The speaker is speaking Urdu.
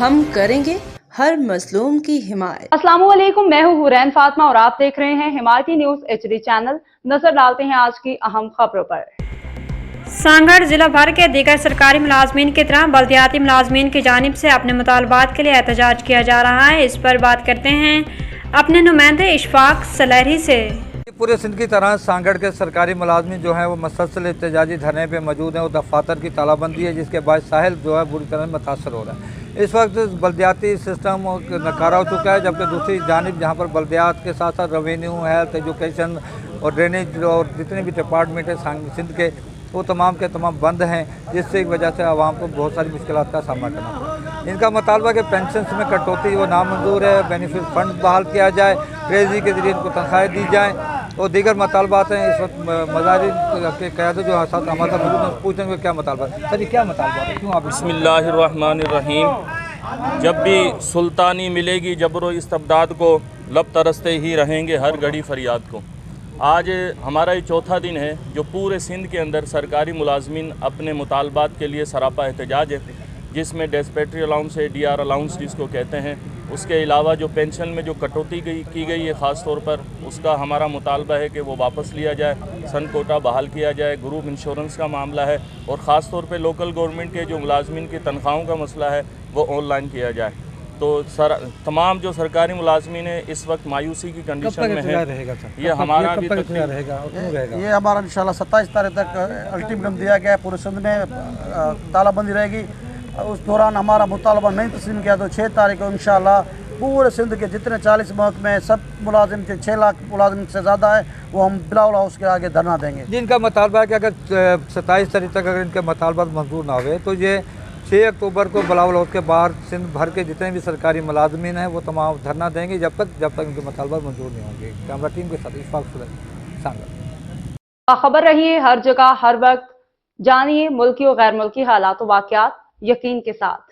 ہم کریں گے ہر مظلوم کی حمایت۔ السلام علیکم، میں ہوں حورین فاطمہ اور آپ دیکھ رہے ہیں حمایتی نیوز HD چینل۔ نظر ڈالتے ہیں آج کی اہم خبروں پر۔ سانگھڑ ضلع بھر کے دیگر سرکاری ملازمین کی طرح بلدیاتی ملازمین کی جانب سے اپنے مطالبات کے لیے احتجاج کیا جا رہا ہے۔ اس پر بات کرتے ہیں اپنے نمائندے اشفاق سلیری سے۔ پورے سندھ کی طرح سانگھڑ کے سرکاری ملازمین جو ہیں وہ مسلسل احتجاجی دھرنے پہ موجود ہیں اور دفاتر کی تالہ بندی ہے، جس کے باعث ساحل جو ہے بری طرح متاثر ہو رہا ہے۔ اس وقت بلدیاتی سسٹم ناکارہ ہو چکا ہے، جبکہ دوسری جانب جہاں پر بلدیات کے ساتھ ساتھ ریونیو، ہیلتھ، ایجوکیشن اور ڈرینیج اور جتنے بھی ڈپارٹمنٹ ہیں سندھ کے، وہ تمام کے تمام بند ہیں، جس سے وجہ سے عوام کو بہت ساری مشکلات کا سامنا کرنا پڑا۔ ان کا مطالبہ کہ پینشنز میں کٹوتی وہ نامنظور ہے، بینیفٹ فنڈ بحال کیا جائے، ریزی کے ذریعے ان کو تنخواہیں دی جائیں اور دیگر مطالبات ہیں۔ اس وقت مظاہرین کے قیادت جو ساتھ ہمارے ساتھ موجود ہیں، پوچھیں گے کیا مطالبات ہے۔ سر یہ کیا مطالبات ہے، کیوں آپ؟ بسم اللہ الرحمن الرحیم۔ جب بھی سلطانی ملے گی جبر و استبداد کو، لب ترستے ہی رہیں گے ہر گھڑی فریاد کو۔ آج ہمارا یہ چوتھا دن ہے جو پورے سندھ کے اندر سرکاری ملازمین اپنے مطالبات کے لیے سراپا احتجاج ہے، جس میں ڈیسپیٹری الاؤنس ہے، DR الاؤنس جس کو کہتے ہیں۔ اس کے علاوہ جو پینشن میں جو کٹوتی کی گئی ہے خاص طور پر، اس کا ہمارا مطالبہ ہے کہ وہ واپس لیا جائے، سن کوٹا بحال کیا جائے، گروپ انشورنس کا معاملہ ہے، اور خاص طور پہ لوکل گورنمنٹ کے جو ملازمین کی تنخواہوں کا مسئلہ ہے وہ آن لائن کیا جائے۔ تو تمام جو سرکاری ملازمین ہیں اس وقت مایوسی کی کنڈیشن میں ہیں۔ یہ ہمارا بھی یہ ہمارا انشاءاللہ 27 تاریخ تک الٹیمیٹم دیا گیا ہے، پورے سندھ میں تالہ بندی رہے گی۔ اس دوران ہمارا مطالبہ نہیں تسلیم کیا تو 6 تاریخ کو انشاءاللہ پورے سندھ کے جتنے 40 محکمے ہیں، سب ملازم کے 6 لاکھ ملازم سے زیادہ ہے، وہ ہم بلاول ہاؤس کے آگے دھرنا دیں گے۔ جن کا مطالبہ ہے کہ اگر 27 تاریخ تک اگر ان کے مطالبات منظور نہ ہوئے تو یہ 6 اکتوبر کو بلاول ہاؤس کے باہر سندھ بھر کے جتنے بھی سرکاری ملازمین ہیں وہ تمام دھرنا دیں گے جب تک ان کے مطالبات منظور نہیں ہوں گے۔ کیمرہ ٹیم کے ساتھ اشفاق سلیری، سانگھڑ۔ خبر رہیے ہر جگہ ہر وقت، جانیے ملکی و غیر ملکی حالات و واقعات یقین کے ساتھ۔